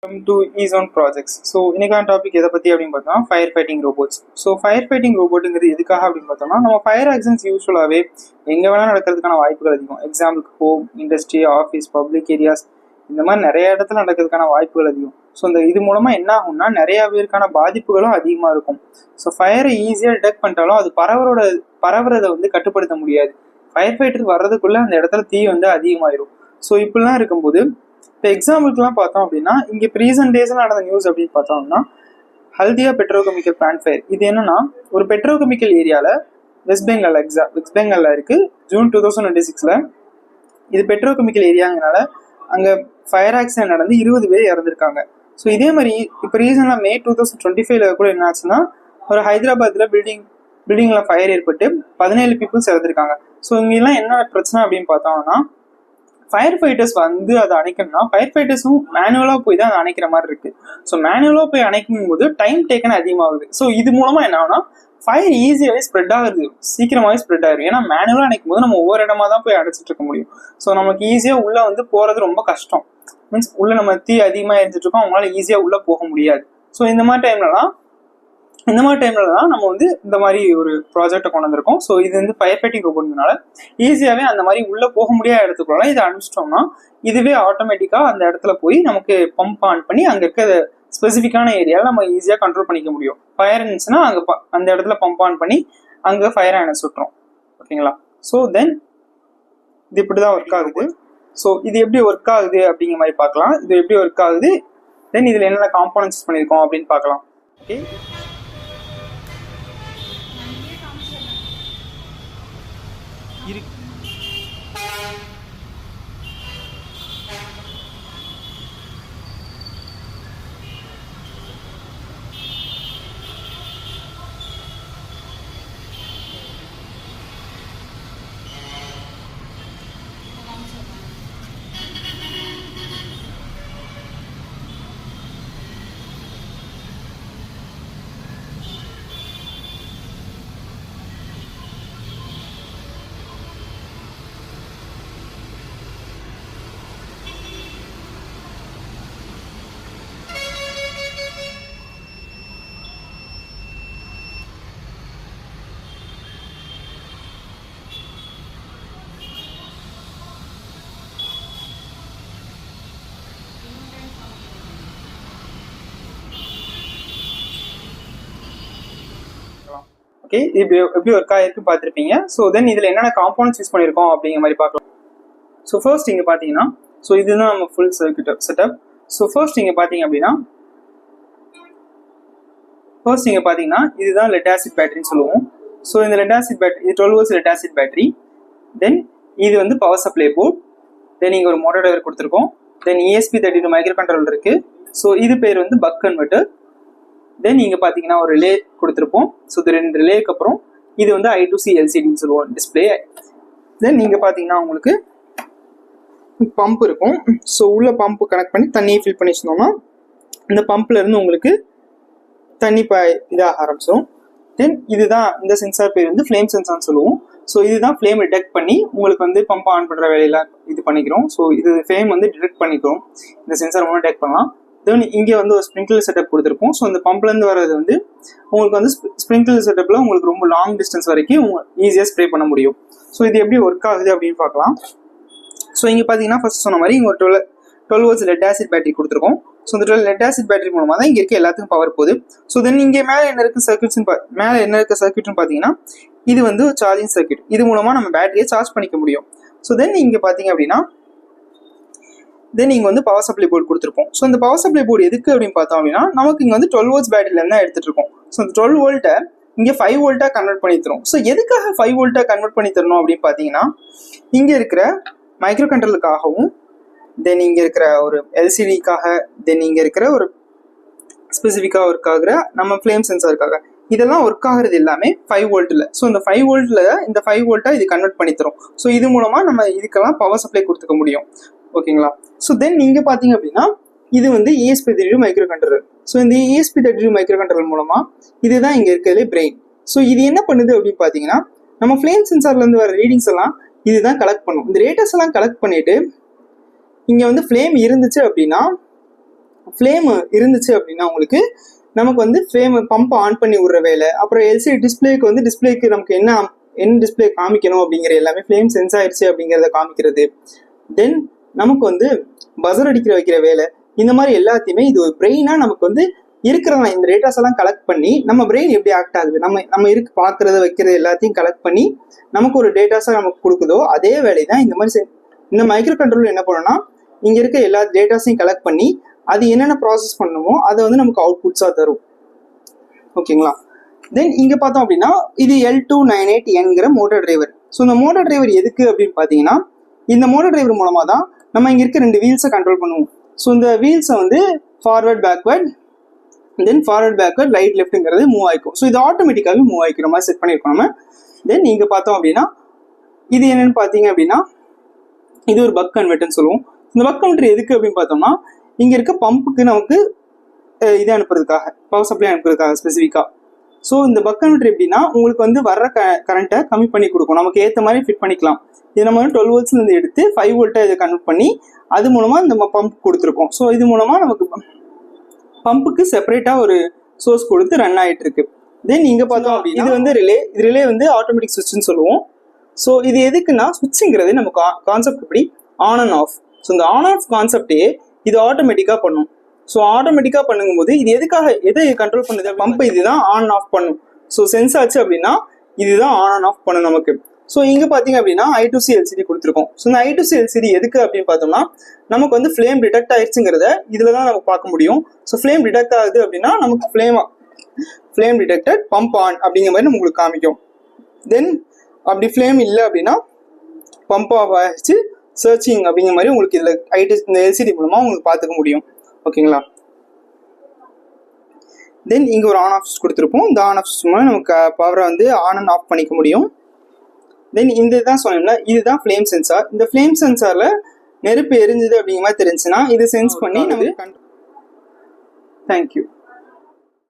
Welcome to Ezone Projects. So இன்னைக்கான topic எதை பற்றி அப்படின்னு பார்த்தோம்னா fire fighting robots. So fire fighting ரோபோட்டுங்கிறது எதுக்காக அப்படின்னு பார்த்தோம்னா நம்ம ஃபயர் ஆக்சிடென்ட்ஸ் யூஸ்வலாகவே எங்கே வேணால் நடக்கிறதுக்கான வாய்ப்புகள் அதிகம். எக்ஸாம்பிளுக்கு home, industry, office, public areas இந்த மாதிரி நிறைய இடத்துல நடக்கிறதுக்கான வாய்ப்புகள் அதிகம். ஸோ இது மூலமாக என்ன ஆகும்னா நிறைய பேருக்கான பாதிப்புகளும் அதிகமாக இருக்கும். ஸோ ஃபயரை ஈஸியாக டிடெக்ட் பண்ணிட்டாலும் அது பரவுறதை கட்டுப்படுத்த முடியாது. ஃபயர் ஃபைட்டர் வர்றதுக்குள்ளே அந்த இடத்துல தீ அதிகமாயிடும். ஸோ இப்படிலாம் இருக்கும்போது இப்போ எக்ஸாம்பிளுக்குலாம் பார்த்தோம் அப்படின்னா இங்கே ரீசன்ட் டேஸில் நடந்த நியூஸ் அப்படின்னு பார்த்தோம்னா ஹல்தியா பெட்ரோகெமிக்கல் பிளான்ட் ஃபயர். இது என்னன்னா ஒரு பெட்ரோகெமிக்கல் ஏரியாவில் வெஸ்ட் பெங்காலில் இருக்குது. ஜூன் 2026 இது பெட்ரோகெமிக்கல் ஏரியாங்கிறனால அங்கே ஃபயர் ஆக்சிடென்ட் நடந்து 20 பேர் இறந்துருக்காங்க. ஸோ இதே மாதிரி இப்போ ரீசனாக மே 2025 கூட என்ன ஆச்சுன்னா ஒரு ஹைதராபாத்தில் பில்டிங்கில் ஃபயர் ஏற்பட்டு 17 பீப்புள்ஸ் இறந்துருக்காங்க. ஸோ இங்கெல்லாம் என்ன பிரச்சனை அப்படின்னு பார்த்தோம்னா ஃபயர் ஃபைட்டர்ஸ் அதை அணைக்கணும்னா ஃபயர் ஃபைட்டர்ஸும் மேனுவலாக போய் தான் அதை அணைக்கிற மாதிரி இருக்கு. ஸோ மேனுவலாக போய் அணைக்கும் போது டைம் டேக்கன் அதிகமாகுது. ஸோ இது மூலமாக என்ன ஆகுனா ஃபயர் ஈஸியாகவே ஸ்ப்ரெட் ஆகுது, சீக்கிரமாகவே ஸ்ப்ரெட் ஆகுது. ஏன்னா மேனுவலாக அணைக்கும் போது நம்ம ஒவ்வொரு இடமா தான் போய் அடைச்சிட்டு இருக்க முடியும். ஸோ நமக்கு ஈஸியாக உள்ளே போகிறது ரொம்ப கஷ்டம். மீன்ஸ் உள்ளே நம்ம தீ அதிகமாக எரிஞ்சிட்டு இருக்கோம், அவங்களால ஈஸியாக உள்ளே போக முடியாது. ஸோ இந்த மாதிரி டைம்ல தான் நம்ம இந்த மாதிரி ஒரு ப்ராஜெக்டை கொண்டு வந்திருக்கோம். ஸோ இது ஃபயர் ஃபைட்டிங் ரோபோட்னால ஈஸியாகவே அந்த மாதிரி உள்ளே போக முடியாத இடத்துக்குள்ள இதை அனுப்பிச்சிட்டோம்னா இதுவே ஆட்டோமேட்டிக்காக அந்த இடத்துல போய் நமக்கு பம்ப் ஆன் பண்ணி அங்கே இருக்க ஸ்பெசிஃபிக்கான ஏரியாவில் நம்ம ஈஸியாக கண்ட்ரோல் பண்ணிக்க முடியும். ஃபயர் இருந்துச்சுன்னா அந்த இடத்துல பம்ப் ஆன் பண்ணி அங்கே ஃபயரை அணைச்சி விட்டுரும். ஓகேங்களா? ஸோ தென் இது இப்படி தான் ஒர்க் ஆகுது. ஸோ இது எப்படி ஒர்க் ஆகுது அப்படிங்கிற மாதிரி பார்க்கலாம். இது எப்படி ஒர்க் ஆகுது, தென் இதில் என்னென்ன காம்போனன்ட்ஸ் பண்ணியிருக்கோம் அப்படின்னு பார்க்கலாம். ஓகே, இருக்கு. ஓகே, இது எப்படி ஒர்க் ஆகிருக்கு பார்த்துருப்பீங்க. ஸோ தென் இதில் என்னென்ன காம்போனன்ட்ஸ் யூஸ் பண்ணியிருக்கோம் அப்படிங்கிற மாதிரி பார்க்கலாம். ஸோ ஃபர்ஸ்ட் இங்கே பார்த்தீங்கன்னா இதுதான் நம்ம full circuit setup. So first இங்கே பார்த்தீங்க அப்படின்னா இதுதான் லெட் ஆசிட் பேட்டரின்னு சொல்லுவோம். ஸோ இந்த லெட் ஆசிட் பேட்டரி இது 12 volts லெட் ஆசிட் பேட்டரி. தென் இது பவர் சப்ளை போர்ட். தென் இங்கே ஒரு மோட்டர் டிரைவர் கொடுத்துருக்கோம். தென் ESP32 மைக்ரோ கண்ட்ரோலர் இருக்குது. ஸோ இது பேர் பக் கன்வெர்ட்டர். தென் இங்கே பார்த்தீங்கன்னா ஒரு ரிலே கொடுத்துருப்போம். ஸோ இது 2 ரிலேக்கு அப்புறம் இது I2C LCDன்னு சொல்லுவோம் டிஸ்பிளே. தென் நீங்கள் பார்த்தீங்கன்னா உங்களுக்கு பம்ப் இருக்கும். ஸோ உள்ள பம்ப் கனெக்ட் பண்ணி தண்ணியை ஃபில் பண்ணி வச்சிருந்தோம்னா இந்த பம்பில் இருந்து உங்களுக்கு தண்ணி இதாக ஆரம்பிச்சிடும். தென் இதுதான் இந்த சென்சார் பேர் ஃப்ளேம் சென்சார்னு சொல்லுவோம். ஸோ இதுதான் ஃப்ளேம் டிடெக்ட் பண்ணி உங்களுக்கு பம்ப் ஆன் பண்ணுற வேலையெல்லாம் இது பண்ணிக்கிறோம். ஸோ இது ஃப்ளேம் டிடெக்ட் பண்ணிக்கிறோம். இந்த சென்சார் மூலம் டிடெக்ட் பண்ணலாம். தென் இங்கே ஒரு ஸ்ப்ரிங்க்லர் செட்டப் கொடுத்துருப்போம். ஸோ அந்த பம்ப்லேருந்து வர்றது உங்களுக்கு ஸ்ப்ரிங்க்லர் செட்டப்பில் உங்களுக்கு ரொம்ப லாங் டிஸ்டன்ஸ் வரைக்கும் ஈஸியாக ஸ்ப்ரே பண்ண முடியும். ஸோ இது எப்படி ஒர்க் ஆகுது அப்படின்னு பார்க்கலாம். ஸோ இங்கே பார்த்தீங்கன்னா ஃபர்ஸ்ட் சொன்ன மாதிரி இங்கே ஒரு 12 volts லெட் ஆசிட் பேட்டரி கொடுத்துருக்கோம். ஸோ இந்த 12 லெட் ஆசிட் பேட்டரி மூலமாக தான் இங்கே இருக்க எல்லாத்துக்கும் பவர் போகுது. ஸோ தென் இங்கே மேலே என்ன இருக்க சர்க்யூட்னு பார்த்தீங்கன்னா இது சார்ஜிங் சர்க்யூட். இது மூலமாக நம்ம பேட்டரியை சார்ஜ் பண்ணிக்க முடியும். ஸோ தென் இங்கே பார்த்தீங்க அப்படின்னா இங்கே பவர் சப்ளை போர்டு கொடுத்துருப்போம். ஸோ இந்த பவர் சப்ளை போர்டு எதுக்கு அப்படின்னு பார்த்தோம் அப்படின்னா நமக்கு இங்கே 12 volts பேட்டரியிலேருந்து தான் எடுத்துகிட்டு இருக்கோம். ஸோ இந்த 12 volt இங்கே 5 volt கன்வெர்ட் பண்ணி தரும். ஸோ எதுக்காக 5 volt கன்வெர்ட் பண்ணி தரணும் அப்படின்னு பார்த்தீங்கன்னா இங்கே இருக்கிற மைக்ரோ கண்ட்ரோலுக்காகவும், தென் இங்கே இருக்கிற ஒரு எல்சிடிக்காக, தென் இங்கே இருக்கிற ஒரு ஸ்பெசிஃபிக்காக ஒர்க் ஆகுற நம்ம ஃப்ளேம் சென்சாருக்காக, இதெல்லாம் ஒர்க் ஆகுறது எல்லாமே 5 voltல. ஸோ இந்த 5 voltல இந்த 5 volt இது கன்வெர்ட் பண்ணி தரும். ஸோ இது மூலமாக நம்ம இதுக்கெல்லாம் பவர் சப்ளை கொடுத்துக்க முடியும். ஓகேங்களா? ஸோ தென் நீங்கள் பார்த்தீங்க அப்படின்னா இது ESP32 மைக்ரோ கண்ட்ரோலர். ஸோ இந்த ESP32 மைக்ரோ கண்ட்ரோலர் மூலமாக இதுதான் இங்கே இருக்கிறதுலே பிரெயின். ஸோ இது என்ன பண்ணுது அப்படின்னு பார்த்தீங்கன்னா நம்ம ஃப்ளேம் சென்சார்லேருந்து வர ரீடிங்ஸ் எல்லாம் இதுதான் கலெக்ட் பண்ணும். இந்த ரேட்டர்ஸ் எல்லாம் கலெக்ட் பண்ணிட்டு இங்கே ஃப்ளேம் இருந்துச்சு அப்படின்னா ஃப்ளேம் இருந்துச்சு அப்படின்னா உங்களுக்கு நமக்கு வந்து ஃப்ளேம் பம்ப் ஆன் பண்ணி விடுற வேலை, அப்புறம் எல்சிடி டிஸ்பிளேக்கு வந்து டிஸ்பிளேக்கு நமக்கு என்ன டிஸ்பிளே காமிக்கணும் அப்படிங்கிற எல்லாமே ஃப்ளேம் சென்ஸ் ஆயிடுச்சு அப்படிங்கிறத காமிக்கிறது. தென் நமக்கு வந்து பசர் அடிக்கிற வைக்கிற வேலை, இந்த மாதிரி எல்லாத்தையுமே இது ஒரு பிரெயினாக நமக்கு வந்து இருக்கிறதா இந்த டேட்டாஸ் எல்லாம் கலெக்ட் பண்ணி நம்ம பிரெயின் எப்படி ஆக்ட் ஆகுது, நம்ம இருக்கு பார்க்கறத வைக்கிறது எல்லாத்தையும் கலெக்ட் பண்ணி நமக்கு ஒரு டேட்டாஸாக நமக்கு கொடுக்குதோ அதே வேலை தான் இந்த மாதிரி இந்த மைக்ரோ கண்ட்ரோல் என்ன பண்ணணும்னா இங்கே இருக்க எல்லா டேட்டாஸையும் கலெக்ட் பண்ணி அது என்னென்ன ப்ராசஸ் பண்ணணுமோ அதை வந்து நமக்கு அவுட்புட்ஸாக தரும். ஓகேங்களா? தென் இங்கே பார்த்தோம் அப்படின்னா இது L298Nங்கிற மோட்டர் டிரைவர். ஸோ இந்த மோட்டர் டிரைவர் எதுக்கு அப்படின்னு பார்த்தீங்கன்னா இந்த மோட்டர் டிரைவர் மூலமாக தான் நம்ம இங்கே இருக்க 2 வீல்ஸை கண்ட்ரோல் பண்ணுவோம். ஸோ இந்த வீல்ஸை வந்து ஃபார்வர்ட் பேக்வர்ட் தென் ஃபார்வர்ட் பேக்வர்ட் ரைட் லெஃப்ட்டுங்கிறது மூவ் ஆகிக்கும். ஸோ இது ஆட்டோமேட்டிக்காகவே மூவ் ஆகிக்கிற மாதிரி செட் பண்ணியிருக்கோம் நம்ம. தென் இங்கே பார்த்தோம் அப்படின்னா இது என்னென்னு பார்த்தீங்க அப்படின்னா இது ஒரு பக் கன்வெர்ட்டர்னு சொல்லுவோம். இந்த பக் கன்வெர்ட்டர் எதுக்கு அப்படின்னு பார்த்தோம்னா இங்கே இருக்க பம்புக்கு நமக்கு இதை அனுப்புறதுக்காக, பவர் சப்ளை அனுப்புறதுக்காக ஸ்பெசிஃபிக்காக. ஸோ இந்த பக் கன்வெர்ட்டர் எப்படின்னா உங்களுக்கு வந்து வர்ற கரண்ட்டை கம்மி பண்ணி கொடுக்கும், நமக்கு ஏற்ற மாதிரி ஃபிட் பண்ணிக்கலாம். இது நம்ம 12 voltsலேருந்து எடுத்து 5 volt இதை கன்வெர்ட் பண்ணி அது மூலமாக நம்ம பம்ப் கொடுத்துருக்கோம். ஸோ இது மூலமாக நமக்கு பம்புக்கு செப்பரேட்டாக ஒரு சோர்ஸ் கொடுத்து ரன் ஆகிட்டு இருக்கு. தென் இங்கே பார்த்தோம் அப்படின்னா இது வந்து ரிலே வந்து ஆட்டோமேட்டிக் சுவிட்ச்னு சொல்லுவோம். ஸோ இது எதுக்குன்னா சுவிட்சுங்கிறது நம்ம கான்செப்ட் எப்படி ஆன் அண்ட் ஆஃப். ஸோ இந்த ஆன் ஆஃப் கான்செப்டே இது ஆட்டோமேட்டிக்காக பண்ணும். ஸோ ஆட்டோமேட்டிக்காக பண்ணும்போது இது எதை கண்ட்ரோல் பண்ணுது, பம்ப் இதுதான் ஆன் ஆஃப் பண்ணும். ஸோ சென்ஸ் ஆச்சு அப்படின்னா இதுதான் ஆன் அண்ட் ஆஃப் பண்ணும் நமக்கு. ஸோ இங்கே பார்த்தீங்க அப்படின்னா I2C LCD கொடுத்துருக்கோம். ஸோ இந்த I2C LCD எதுக்கு அப்படின்னு பார்த்தோம்னா நமக்கு வந்து ஃப்ளேம் டிடெக்ட் ஆயிடுச்சுங்கிறத இதில் தான் நம்ம பார்க்க முடியும். ஸோ ஃப்ளேம் டிடெக்ட் ஆகுது அப்படின்னா நமக்கு ஃப்ளேம் டிடெக்டட் பம்ப் ஆன் அப்படிங்கிற மாதிரி உங்களுக்கு காமிக்கும். தென் அப்படி ஃப்ளேம் இல்லை அப்படின்னா பம்ப் ஆஃப் ஆகிடுச்சு சர்ச்சிங் அப்படிங்கிற மாதிரி உங்களுக்கு இதில் இந்த LCD மூலமாக உங்களுக்கு பார்த்துக்க முடியும். ஓகேங்களா? தென் இங்கே ஒரு ஆன் ஆஃப் சுவிட்ச் கொடுத்துருப்போம். இந்த ஆன் ஆஃப் சுவிட்ச் மூலம் நமக்கு பவரை வந்து ஆன் அண்ட் ஆஃப் பண்ணிக்க முடியும். தென் இந்த இதுதான் சொன்னோம்னா இதுதான் ஃப்ளேம் சென்சார். இந்த ஃப்ளேம் சென்சாரில் நெருப்பு எரிஞ்சுது அப்படிங்கிற மாதிரி தெரிஞ்சுன்னா இது சென்ஸ் பண்ணி நமக்கு தேங்க்யூ.